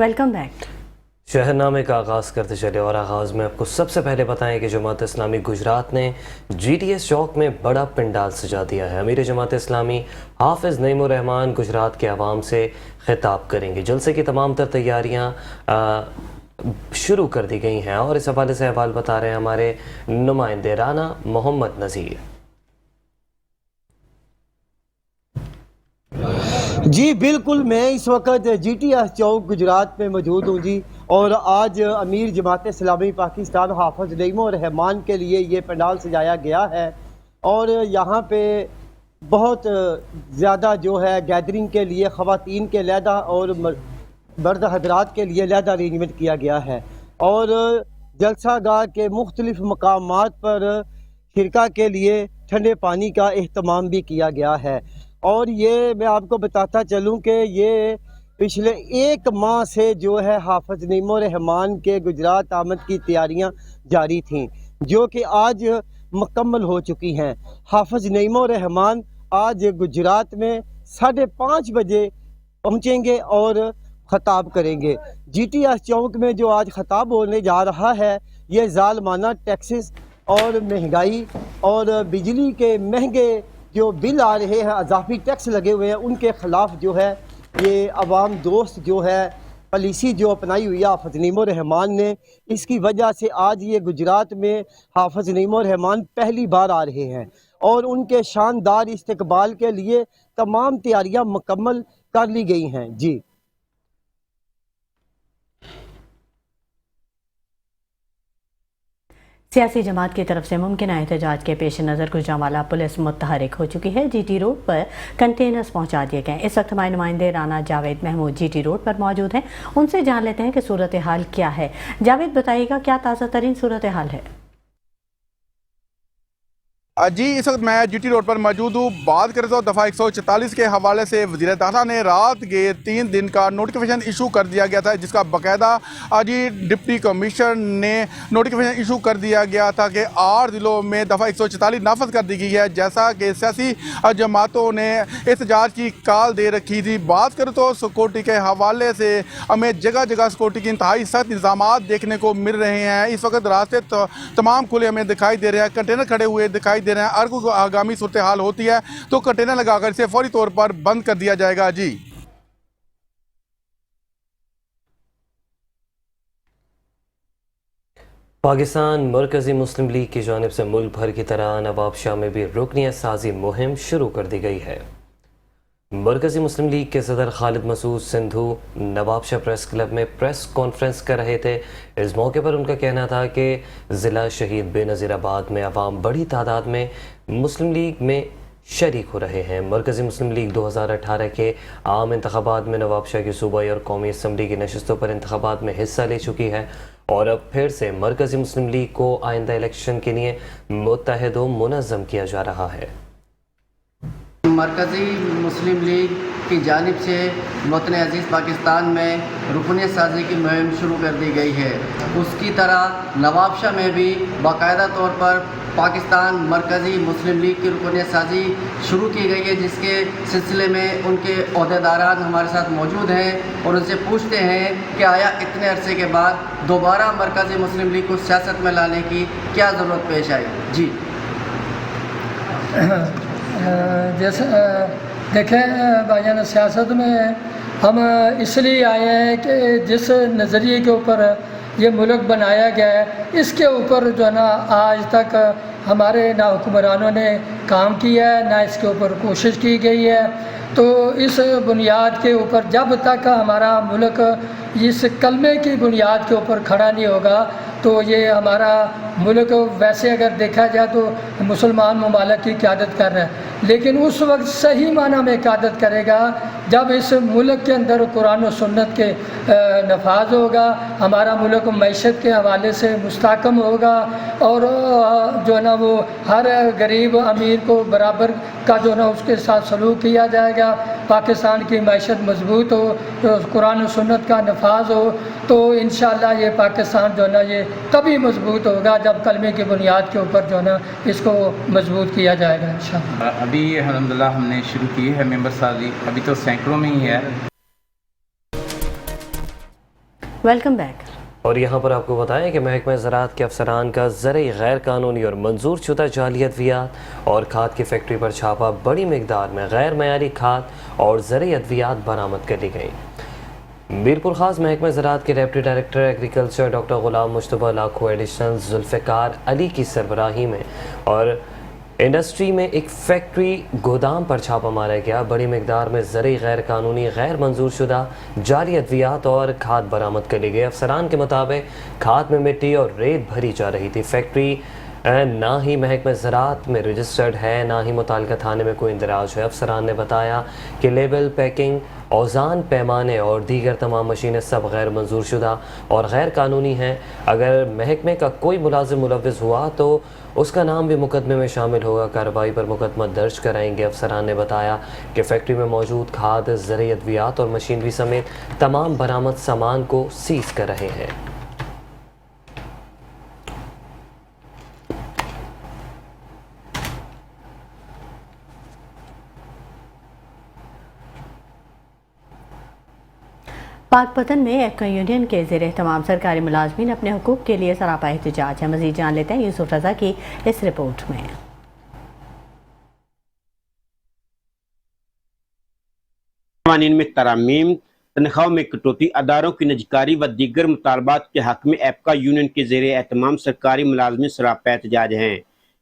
Welcome back. शहरनामे का आगाज़ करते चले और आगाज़ में आपको सबसे पहले बताएं कि जमात इस्लामी गुजरात ने GTS चौक में बड़ा पंडाल सजा दिया है। अमीर जमात इस्लामी हाफिज़ नईमुर रहमान गुजरात के अवाम से खिताब करेंगे। जलसे की तमाम तर तैयारियाँ शुरू कर दी गई हैं और इस हवाले से अहवाल बता रहे हैं हमारे नुमाइंदे राना मोहम्मद नज़ीर। जी बिल्कुल, मैं इस वक्त GTS चौक गुजरात में मौजूद हूँ जी। और आज अमीर जमात इस्लामी पाकिस्तान हाफिज़ नईमुर रहमान के लिए ये पंडाल सजाया गया है और यहाँ पे बहुत ज़्यादा जो है गैदरिंग के लिए ख़वातीन के लहदा और मर्द हजरात के लिए लहदा अरेंजमेंट किया गया है और जलसा गाह के मुख्तलिफ मकामात पर शिरका के लिए ठंडे पानी का एहतमाम भी किया गया है। और ये मैं आपको बताता चलूँ कि ये पिछले एक माह से जो है हाफिज़ नईमुर रहमान के गुजरात आमद की तैयारियां जारी थीं, जो कि आज मुकम्मल हो चुकी हैं। हाफिज़ नईमुर रहमान आज गुजरात में 5:30 बजे पहुंचेंगे और ख़ताब करेंगे। GTS चौक में जो आज ख़ताब होने जा रहा है, ये ज़ालमाना टैक्सेस और महंगाई और बिजली के महंगे जो बिल आ रहे हैं, अज़ाफ़ी टैक्स लगे हुए हैं, उनके ख़िलाफ़ जो है ये अवाम दोस्त जो है पॉलिसी जो अपनाई हुई है हाफिज़ नईमुर रहमान ने, इसकी वजह से आज ये गुजरात में हाफिज़ नईमुर रहमान पहली बार आ रहे हैं और उनके शानदार इस्तकबाल के लिए तमाम तैयारियां मुकम्मल कर ली गई हैं। जी सियासी जमात की तरफ से मुमकिन एहतजाज के पेश नज़र गुजरांवाला पुलिस मुतहरिक हो चुकी है। GT रोड पर कंटेनर्स पहुंचा दिए गए। इस वक्त हमारे नुमाइंदे राना जावेद महमूद GT रोड पर मौजूद हैं, उनसे जान लेते हैं कि सूरत हाल क्या है। जावेद, बताइएगा क्या ताज़ा तरीन सूरत हाल है? जी इस वक्त मैं GT रोड पर मौजूद हूँ। बात करें तो दफ़ा 144 के हवाले से वज़ीर दाखिला ने रात के 3 दिन का नोटिफिकेशन इशू कर दिया गया था, जिसका बाकायदा जी डिप्टी कमिश्नर ने नोटिफिकेशन इशू कर दिया गया था कि 8 जिलों में दफ़ा 144 नाफज कर दी गई है, जैसा कि सियासी जमातों ने एहतजाज की काल दे रखी थी। बात करें तो सिक्योरिटी के हवाले से हमें जगह जगह सिक्योरिटी के इंतहाई सख्त इंतजाम देखने को मिल रहे हैं। इस वक्त रास्ते तमाम खुले हमें दिखाई दे रहे हैं, कंटेनर खड़े हुए दिखाई दे रहे हैं। अगर कोई आगामी सूरत हाल होती है तो कंटेनर लगाकर इसे फौरी तौर पर बंद कर दिया जाएगा। जी पाकिस्तान मरकज़ी मुस्लिम लीग की जानिब से मुल्क भर की तरह नवाबशाह में भी रुकनियत साजी मुहिम शुरू कर दी गई है। मरकज़ी मुस्लिम लीग के सदर खालिद मसूद सिंधु नवाबशाह प्रेस क्लब में प्रेस कॉन्फ्रेंस कर रहे थे। इस मौके पर उनका कहना था कि ज़िला शहीद बेनज़ीराबाद में अवाम बड़ी तादाद में मुस्लिम लीग में शरीक हो रहे हैं। मरकज़ी मुस्लिम लीग 2018 के आम इंतखाबात में नवाबशाह की सूबाई और कौमी असम्बली की नशस्तों पर इंतखाबात में हिस्सा ले चुकी है और अब फिर से मरकज़ी मुस्लिम लीग को आइंदा इलेक्शन के लिए मुत्तहद व मुनज़्ज़म किया जा रहा है। मरकज़ी मुस्लिम लीग की जानिब से वतन अज़ीज़ पाकिस्तान में रुकनियत साजी की मुहिम शुरू कर दी गई है। उसकी तरह नवाबशाह में भी बाकायदा तौर पर पाकिस्तान मरकज़ी मुस्लिम लीग की रुकनियत साजी शुरू की गई है, जिसके सिलसिले में उनके अहदेदारान हमारे साथ मौजूद हैं और उनसे पूछते हैं कि आया इतने अरसे के बाद दोबारा मरकज़ी मुस्लिम लीग को सियासत में लाने की क्या ज़रूरत पेश आई। जी जैसे देखें भाईजान, सियासत में हम इसलिए आए हैं कि जिस नज़रिए के ऊपर ये मुल्क बनाया गया है, इसके ऊपर जो है ना आज तक हमारे ना हुक्मरानों ने काम किया है, ना इसके ऊपर कोशिश की गई है। तो इस बुनियाद के ऊपर जब तक हमारा मुल्क इस कलमे की बुनियाद के ऊपर खड़ा नहीं होगा, तो ये हमारा मुल्क वैसे अगर देखा जाए तो मुसलमान ममालिक की क़यादत कर रहा है, लेकिन उस वक्त सही माना में क़यादत करेगा जब इस मुल्क के अंदर कुरान और सुन्नत के नफाज होगा, हमारा मुल्क मईशत के हवाले से मुस्तहकम होगा और जो है ना वो हर गरीब अमीर को बराबर का जो है ना उसके साथ सलूक किया जाएगा। पाकिस्तान की मईशत मजबूत हो, तो कुरान और सुन्नत का नफाज हो, तो इंशाअल्लाह ये पाकिस्तान जो है ना ये तभी मजबूत होगा जब कलमे की बुनियाद के ऊपर जो है ना इसको मजबूत किया जाएगा इंशाअल्लाह। अभी अल्हम्दुलिल्लाह हमने शुरू की है मेंबर साजी, अभी तो सैकड़ों में ही है। Welcome back. और यहाँ पर आपको बताएं कि महकमा ज़राअत के अफसरान का ज़रई गैर कानूनी और मंजूर शुदा जाली अद्वियात और खाद की फैक्ट्री पर छापा, बड़ी मिकदार में गैर मयारी खाद और ज़रई अद्वियात बरामद कर ली गई। मीरपुर खास महकमा ज़राअत के डिप्टी डायरेक्टर एग्रीकल्चर डॉक्टर गुलाम मुश्तबा लाखो एडिशनल जुल्फ़िकार अली की सरबराही में और इंडस्ट्री में एक फैक्ट्री गोदाम पर छापा मारा गया। बड़ी मिकदार में ज़रई गैर कानूनी, गैर मंजूर शुदा जाली अद्वियात और खाद बरामद कर ली गई। अफसरान के मुताबिक खाद में मिट्टी और रेत भरी जा रही थी। फैक्ट्री ना ही महकमा ज़राअत में रजिस्टर्ड है, ना ही मुताल्लिका थाने में कोई इंदराज है। अफसरान ने बताया कि लेबल, पैकिंग, औज़ान, पैमाने और दीगर तमाम मशीनें सब गैर मंजूर शुदा और गैर कानूनी हैं। अगर महकमे का कोई मुलाजिम मुलव्विस हुआ तो उसका नाम भी मुकदमे में शामिल होगा। कार्रवाई पर मुकदमा दर्ज कराएंगे। अफसरान ने बताया कि फैक्ट्री में मौजूद खाद, ज़रई अद्वियात और मशीनरी समेत तमाम बरामद सामान को सीज कर रहे हैं। पाकपतन में एफका यूनियन के ज़ेर एहतमाम सरकारी मुलाजमीन अपने हुकूक के लिए सरापा एहतजाज है। मज़ीद जान लेते हैं यूसुफ रज़ा की इस रिपोर्ट में। क़वानीन में तरामीम, तनख्वाह में कटौती, अदारों की निजकारी व दीगर मुतालबात के हक में एफका यूनियन के ज़ेर एहतमाम सरकारी मुलाजमीन सरापा एहतजाज हैं।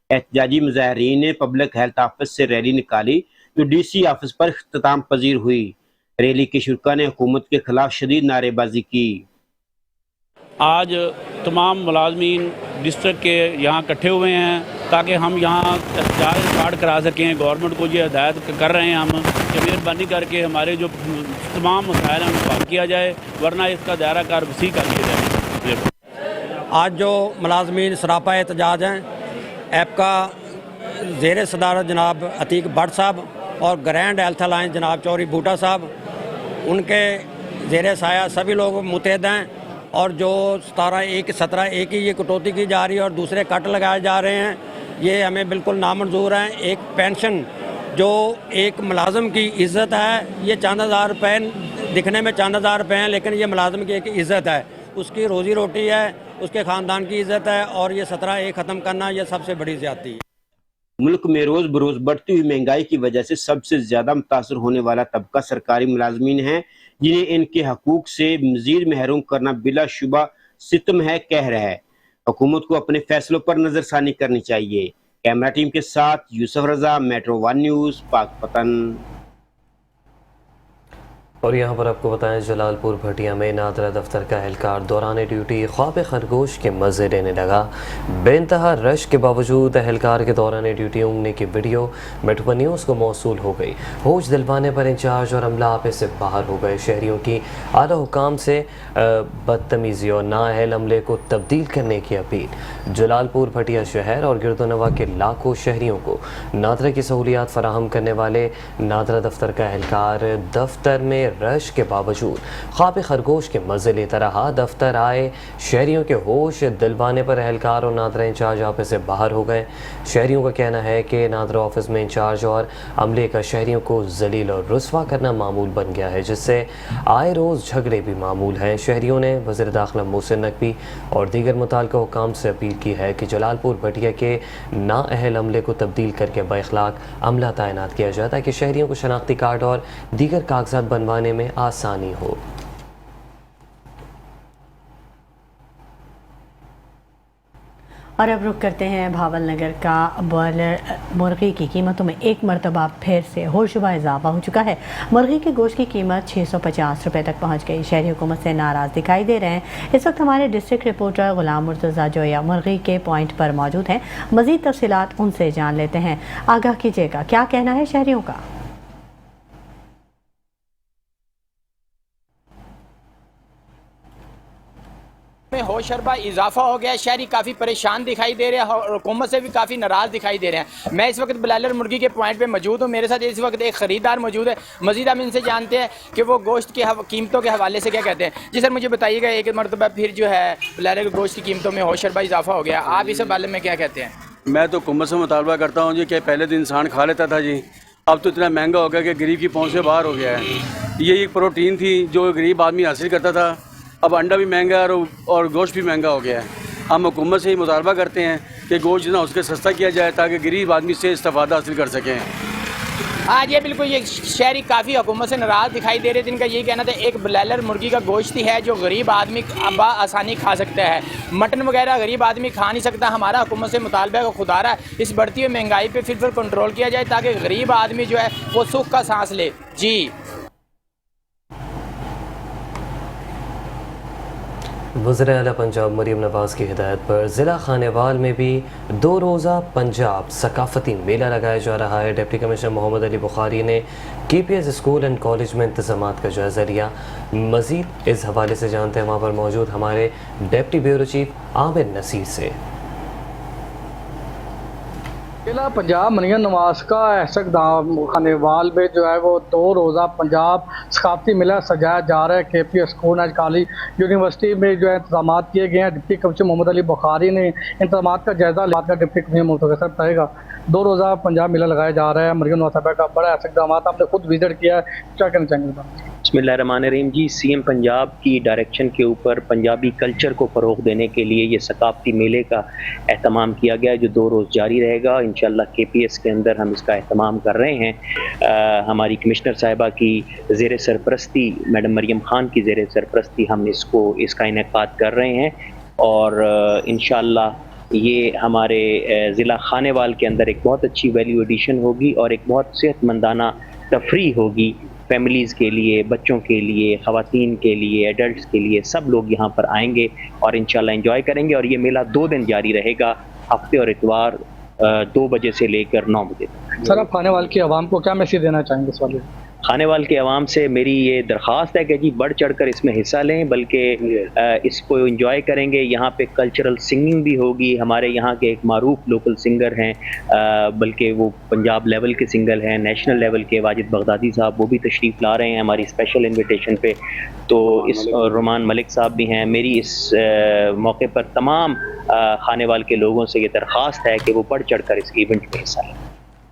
एहतजाजी मुजाहरीन ने पब्लिक हेल्थ ऑफिस से रैली निकाली जो DC ऑफिस पर इख्तिताम पजीर हुई। रैली के शुरका ने हुकूमत के खिलाफ शदीद नारेबाजी की। आज तमाम मुलाजमीन डिस्ट्रिक्ट के यहाँ इकट्ठे हुए हैं ताकि हम यहाँ एहतजाज स्टार्ट करा सकें। गवर्नमेंट को ये हिदायत कर रहे हैं हम कि मेहरबानी करके हमारे जो तमाम मसाइल हैं उनको हल किया जाए, वरना इसका दायरा कार वसी कर दिया जाए। आज जो मुलाजमीन सरापा एहतजाज हैं, एफका ज़ेर सदारत जनाब अतीक भट्ट साहब और ग्रैंड हेल्थ अलायंस जनाब चौधरी बूटा साहब, उनके ज़ेर साया सभी लोग मुतहद हैं। और जो 17/1 की ये कटौती की जा रही है और दूसरे कट लगाए जा रहे हैं, ये हमें बिल्कुल नामंजूर हैं। एक पेंशन जो एक मुलाजम की इज़्ज़त है, ये चंद हज़ार रुपये दिखने में चंद हज़ार रुपये हैं, लेकिन ये मुलाजम की एक इज़्ज़त है, उसकी रोज़ी रोटी है, उसके ख़ानदान की इज़्ज़त है। और ये 17/1 ख़त्म करना ये सबसे बड़ी ज़्यादती है। मुल्क में रोज़ बरोज़ बढ़ती हुई महंगाई की वजह से सबसे ज़्यादा मुतासर होने वाला तबका सरकारी मुलाजमीन है, जिन्हें इनके हकूक से मज़ीद महरूम करना बिलाशुबा सितम है, कह रहा है। हुकूमत को अपने फैसलों पर नज़रसानी करनी चाहिए। कैमरा टीम के साथ यूसुफ रज़ा, मेट्रो 1 न्यूज़, पाकपतन। और यहाँ पर आपको बताएं जलालपुर भटिया में नादरा दफ्तर का एहलकार दौरान ड्यूटी ख्वाब खरगोश के मज़े लेने लगा। बेइंतहा रश के बावजूद एहलकार के दौरान ड्यूटी ऊँगने की वीडियो मेट्रो न्यूज़ को मौसूल हो गई। होश दिलवाने पर इंचार्ज और अमला आपे से बाहर हो गए। शहरियों की आला हुकाम से बदतमीज़ी और नाअहल अमले को तब्दील करने की अपील। जलालपुर भटिया शहर और गिरदोनवा के लाखों शहरियों को नादरा की सहूलियात फराहम करने वाले नादरा दफ्तर का एहलकार दफ्तर में रश के बावजूद ख्वाब खरगोश के मज़े लेता रहा। दफ्तर आए शहरियों के होश दिलवाने पर एहलकार और नादरा इंचार्ज ऑफिस से बाहर हो गए। शहरियों का कहना है कि नादरा ऑफिस में इंचार्ज और अमले का शहरियों को जलील और रुस्वा करना मामूल बन गया है, जिससे आए रोज़ झगड़े भी मामूल हैं। शहरियों ने वज़ीर दाखिला मोहसिन नकवी और दीगर मुताल्लिका हुकाम से अपील की है कि जलालपुर भटिया के नाअहल अमले को तब्दील करके बाइखलाक अमला तैनात किया जाए ताकि शहरियों को शनाख्ती कार्ड और दीगर कागजात बनवाने में आसानी हो। और अब रुक करते हैं भावल नगर का बॉयलर मुर्गी की कीमतों में एक मरतबा फिर से होशरुबा इजाफा हो चुका है। मुर्गी के गोश्त की कीमत 650 रुपये तक पहुंच गई। शहरी हुकूमत से नाराज़ दिखाई दे रहे हैं। इस वक्त हमारे डिस्ट्रिक्ट रिपोर्टर गुलाम मुर्तज़ा जोया मुर्गी के पॉइंट पर मौजूद हैं। मज़ीद तफसीलात उनसे जान लेते हैं। आगाह कीजिएगा, क्या कहना है शहरियों का? में होशरबा इजाफा हो गया है। शहरी काफ़ी परेशान दिखाई दे रहे हैं और हुकूमत से भी काफ़ी नाराज़ दिखाई दे रहे हैं। मैं इस वक्त ब्लायलर मुर्गी के पॉइंट पे मौजूद हूँ। मेरे साथ इस वक्त एक ख़रीदार मौजूद है। मज़ीद हम इनसे जानते हैं कि वो गोश्त की कीमतों के हवाले से क्या कहते हैं। जी सर, मुझे बताइएगा, एक मरतबा फिर जो है ब्लायलर के गोश्त की कीमतों में होशरबा इजाफा हो गया, आप इस बारे में क्या कहते हैं? मैं तो हुकूमत से मुतालबा करता हूँ जी कि पहले तो इंसान खा लेता था जी, अब तो इतना महंगा हो गया कि गरीब की पहुँच से बाहर हो गया है। ये एक प्रोटीन थी जो गरीब आदमी हासिल करता था, अब अंडा भी महंगा है और गोश्त भी महंगा हो गया है। हम हुकूमत से ही मुतालबा करते हैं कि गोश्त जितना उसके सस्ता किया जाए ताकि गरीब आदमी से इस्तेफादा हासिल कर सकें। आज ये बिल्कुल ये शहरी काफ़ी हुकूमत से नाराज़ दिखाई दे रहे थे। इनका यही कहना था एक ब्रॉयलर मुर्गी का गोश्त ही है जो गरीब आदमी आसानी खा सकता है, मटन वगैरह गरीब आदमी खा नहीं सकता। हमारा हुकूमत से मुतालबा का खुदारा इस बढ़ती हुई महंगाई पे फिर कंट्रोल किया जाए ताकि गरीब आदमी जो है वो सुख का सांस ले। जी वज़ीर आला पंजाब मरीम नवाज़ की हिदायत पर ज़िला खानेवाल में भी 2 रोज़ा पंजाब सकाफ़ती मेला लगाया जा रहा है। डिप्टी कमिश्नर मोहम्मद अली बुखारी ने KPS स्कूल एंड कॉलेज में इंतज़ामात का जायज़ा लिया। मज़ीद इस हवाले से जानते हैं वहाँ पर मौजूद हमारे deputy bureau chief Amir Naseer से। जिला पंजाब मरीम नवाज़ का ऐसा खानेवाल में जो है वो 2 रोज़ा पंजाब सकाफती मेला सजाया जा रहा है। KPS school and college university में जो है इंतजाम किए गए हैं। डिप्टी कमिश्नर मोहम्मद अली बुखारी ने इंतजाम का जायजा लिया। डिप्टी कमिश्नर मुतवक्किल साहब कहेगा 2 रोज़ा पंजाब मेला लगाया जा रहा है। मरीम नवाज़ साहब का बड़ा ऐसा इक़दाम आपने खुद विजिट किया है, क्या कहना चाहेंगे? बिस्मिल्लाहिर्रहमानिर्रहीम जी, CM पंजाब की डायरेक्शन के ऊपर पंजाबी कल्चर को फ़रोग़ देने के लिए ये सकाफ़ती मेले का एहतमाम किया गया है जो 2 रोज़ जारी रहेगा। इंशाअल्लाह KPS के अंदर हम इसका एहतमाम कर रहे हैं। हमारी कमिश्नर साहिबा की ज़ेर सरपरस्ती, मैडम मरियम ख़ान की ज़ेर सरपरस्ती हम इसका इनेकाद कर रहे हैं और इंशाअल्लाह ये हमारे ज़िला खानेवाल के अंदर एक बहुत अच्छी वैल्यू एडिशन होगी और एक बहुत सेहतमंदाना तफरीह होगी फैमिलीज़ के लिए, बच्चों के लिए, ख़वातीन के लिए, एडल्ट्स के लिए। सब लोग यहाँ पर आएंगे और इंशाल्लाह एंजॉय करेंगे और ये मेला 2 दिन जारी रहेगा, हफ्ते और इतवार 2 बजे से लेकर 9 बजे तक। सर, आप खानेवाल की आवाम को क्या मैसेज देना चाहेंगे इस वाले? खानेवाल के अवाम से मेरी ये दरख्वास्त है कि जी बढ़ चढ़ कर इसमें हिस्सा लें, बल्कि इसको एंजॉय करेंगे। यहाँ पे कल्चरल सिंगिंग भी होगी। हमारे यहाँ के एक मारूफ लोकल सिंगर हैं, बल्कि वो पंजाब लेवल के सिंगर हैं, नेशनल लेवल के वाजिद बगदादी साहब, वो भी तशरीफ़ ला रहे हैं हमारी स्पेशल इन्विटेशन पे। तो इस रोमान मलिक साहब भी हैं। मेरी इस मौके पर तमाम खानेवाल के लोगों से ये दरख्वास्त है कि वो बढ़ चढ़ कर इस इवेंट में हिस्सा लें।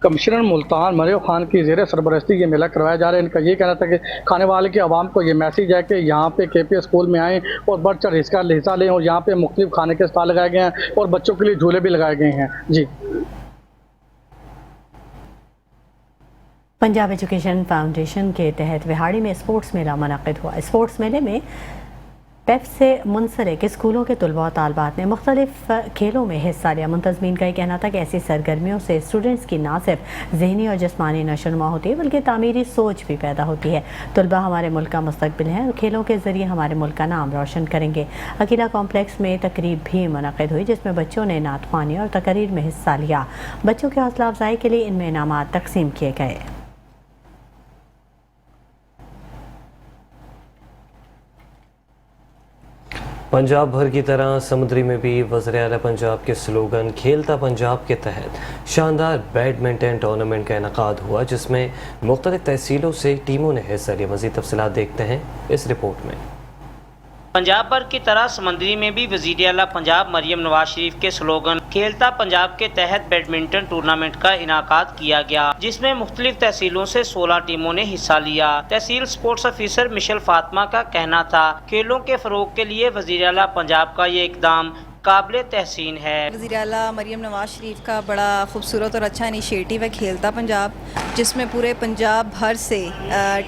कमिश्नर मुल्तान मरियम खान की ज़ेर सरबरस्ती ये मेला करवाया जा रहा है। इनका ये कहना था कि खानेवाल के आवाम को ये मैसेज है कि यहाँ पे KPS स्कूल में आएँ और बढ़ चढ़ हिस्सा लें और यहाँ पे मुख्तलिफ खाने के स्टॉल लगाए गए हैं और बच्चों के लिए झूले भी लगाए गए हैं। जी, पंजाब एजुकेशन फाउंडेशन के तहत विहाड़ी में स्पोर्ट्स मेला मुनक़िद हुआ। स्पोर्ट्स मेले में पेप से मुंसलिक स्कूलों के तलबा और तालबात ने मुख्तलिफ खेलों में हिस्सा लिया। मुंतज़मीन का ये कहना था कि ऐसी सरगर्मियों से स्टूडेंट्स की ना सिर्फ ज़हनी और जिस्मानी नशोनुमा होती है बल्कि तामीरी सोच भी पैदा होती है। तलबा हमारे मुल्क का मुस्तकबिल है और खेलों के ज़रिए हमारे मुल्क का नाम रोशन करेंगे। अकीला कॉम्प्लेक्स में तकरीब भी मुनक़िद हुई जिसमें बच्चों ने नात ख़्वानी और तकरीर में हिस्सा लिया। बच्चों की हौसला अफजाई के लिए इनमें इनामात तकसीम किए गए। पंजाब भर की तरह समुद्री में भी वज़ीर आला पंजाब के स्लोगन खेलता पंजाब के तहत शानदार बैडमिंटन टूर्नामेंट का इनेकाद हुआ जिसमें मुख्तलिफ तहसीलों से टीमों ने हिस्सा लिया। मज़ीद तफसीलात देखते हैं इस रिपोर्ट में। पंजाब भर की तरह समंदरी में भी वज़ीर आला पंजाब मरियम नवाज शरीफ के स्लोगन खेलता पंजाब के तहत बैडमिंटन टूर्नामेंट का इनाकाद किया गया जिसमें मुख्तलिफ तहसीलों से 16 टीमों ने हिस्सा लिया। तहसील स्पोर्ट्स ऑफिसर मिशेल फातिमा का कहना था खेलों के फरोग के लिए वज़ीर आला पंजाब का ये इकदाम काबिल तहसीन है। वज़ीर आला मरियम नवाज शरीफ का बड़ा खूबसूरत और अच्छा इनिशिएटिव है खेलता पंजाब, जिसमें पूरे पंजाब भर से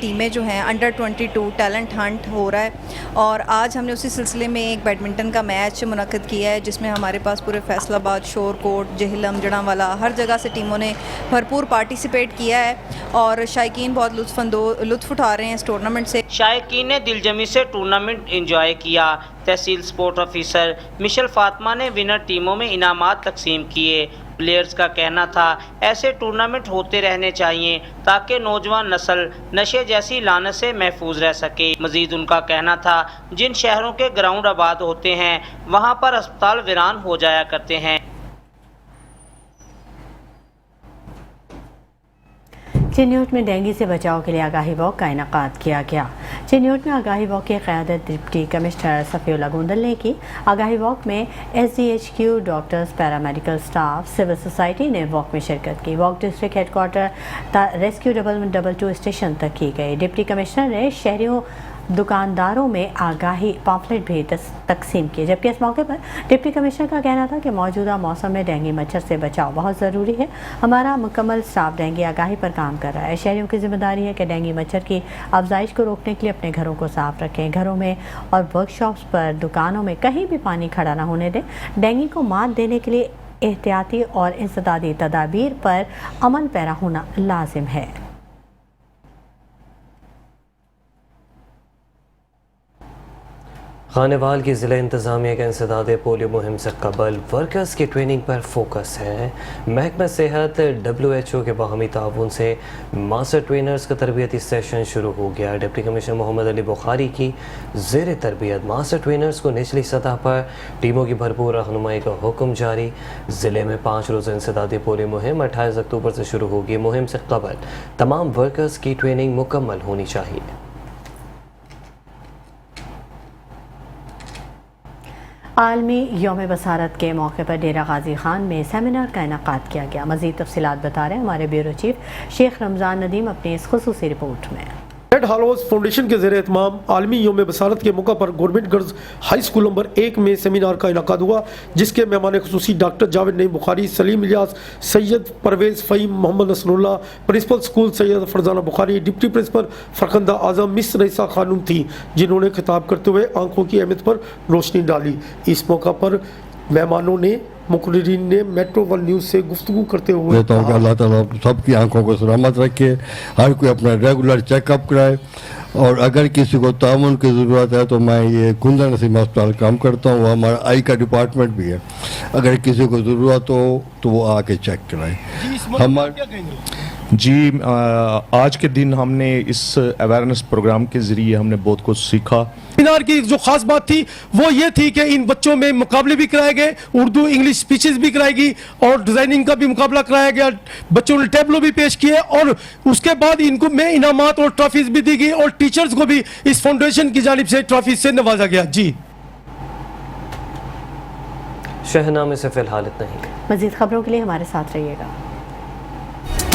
टीमें जो हैं अंडर 22 टैलेंट हंट हो रहा है और आज हमने उसी सिलसिले में एक बैडमिंटन का मैच मुनक़्क़िद किया है जिसमें हमारे पास पूरे फैसलाबाद, शोरकोट, जहलम, जड़ांवाला हर जगह से टीमों ने भरपूर पार्टिसिपेट किया है और शायकीन बहुत लुत्फ़ उठा रहे हैं इस टूर्नामेंट से। शायकीन ने दिलजमी से टूर्नामेंट एंजॉय किया। तहसील स्पोर्ट ऑफिसर मिशेल फातिमा ने विनर टीमों में इनामात तकसीम किए। प्लेयर्स का कहना था ऐसे टूर्नामेंट होते रहने चाहिए ताकि नौजवान नस्ल नशे जैसी लानत से महफूज रह सके। मजीद उनका कहना था जिन शहरों के ग्राउंड आबाद होते हैं वहाँ पर अस्पताल वीरान हो जाया करते हैं। चिन्योट में डेंगू से बचाव के लिए आगाही वॉक का इनेकाद किया गया। चिन्योट में आगाही वॉक की क़यादत डिप्टी कमिश्नर सफ़ीउल्ला गोंदल ने की। आगाही वॉक में SDHQ, doctors, paramedical staff, civil society ने वॉक में शिरकत की। Walk district headquarter rescue 222 station तक की गई। डिप्टी कमिश्नर ने शहरियों दुकानदारों में आगाही पॉम्फलेट भी तकसीम किए। जबकि इस मौके पर डिप्टी कमिश्नर का कहना था कि मौजूदा मौसम में डेंगू मच्छर से बचाव बहुत ज़रूरी है। हमारा मुकम्मल स्टाफ डेंगू आगाही पर काम कर रहा है। शहरियों की जिम्मेदारी है कि डेंगू मच्छर की अफजाइश को रोकने के लिए अपने घरों को साफ रखें। घरों में और वर्कशॉप्स पर, दुकानों में कहीं भी पानी खड़ा ना होने दें। डेंगू को मात देने के लिए एहतियाती और इंसदादी तदाबीर पर अमल पैरा होना लाजिम है। खानेवाल की ज़िला इंतज़ामिया के इंसदाद पोलियो मुहिम से कबल वर्कर्स की ट्रेनिंग पर फोकस है। महकमा सेहत WHO के बाहमी ताउन से मास्टर ट्रेनर्स का तरबियती सेशन शुरू हो गया। डिप्टी कमिश्नर मोहम्मद अली बुखारी की ज़ेर तरबियत मास्टर ट्रेनर्स को निचली सतह पर टीमों की भरपूर रहनुमाई का हुक्म जारी। ज़िले में 5 रोज़ इंसदादी पोलियो मुहिम 28 अक्टूबर से शुरू होगी। मुहिम से कबल तमाम वर्कर्स की ट्रेनिंग मुकम्मल होनी चाहिए। आलमी यौम बसारत के मौके पर डेरा गाजी खान में सेमिनार का इनेकाद किया गया। मज़ीद तफसीलात बता रहे हैं हमारे ब्यूरो चीफ शेख रमज़ान नदीम अपनी इस खुसूसी रिपोर्ट में। रेड हाउस फाउंडेशन के ज़ेरे एहतमाम आलमी यौम बसारत के मौका पर Government Girls High School number 1 में सेमिनार का इनेकाद हुआ, जिसके मेहमान खुसूसी doctor Javed Naeem Bukhari, Saleem Ilyas, Syed Parvez Faheem, Mohammad Nasrullah, principal school Syed Farzana Bukhari, deputy principal Farkhanda Azam, miss Raeesa Khanum थी, जिन्होंने खिताब करते हुए आंखों की अहमियत पर रोशनी डाली। इस मौका पर मेहमानों ने मुकर्रीन ने मेट्रो वन न्यूज़ से गुफ्तगू करते हुए अल्लाह ताला सबकी आंखों को सलामत रखे, हर कोई अपना रेगुलर चेकअप कराए, और अगर किसी को ताउन की ज़रूरत है तो मैं ये कुंदा नसीम अस्पताल काम करता हूँ, हमारा आई का डिपार्टमेंट भी है, अगर किसी को ज़रूरत हो तो वो आके चेक कराए। जी आज के दिन हमने इस अवेयरनेस प्रोग्राम के ज़रिए हमने बहुत कुछ सीखा। सेमिनार की जो खास बात थी वो ये थी कि इन बच्चों में मुकाबले भी कराए गए, उर्दू इंग्लिश स्पीचेस भी कराई गई और डिज़ाइनिंग का भी मुकाबला कराया गया। बच्चों ने टैबलो भी पेश किए और उसके बाद इनको में इनामात और ट्रॉफीज भी दी गई और टीचर्स को भी इस फाउंडेशन की जानिब से ट्रॉफी से नवाजा गया। जी शहनामे से फ़िलहाल इतना ही। मज़ीद खबरों के लिए हमारे साथ रहिएगा।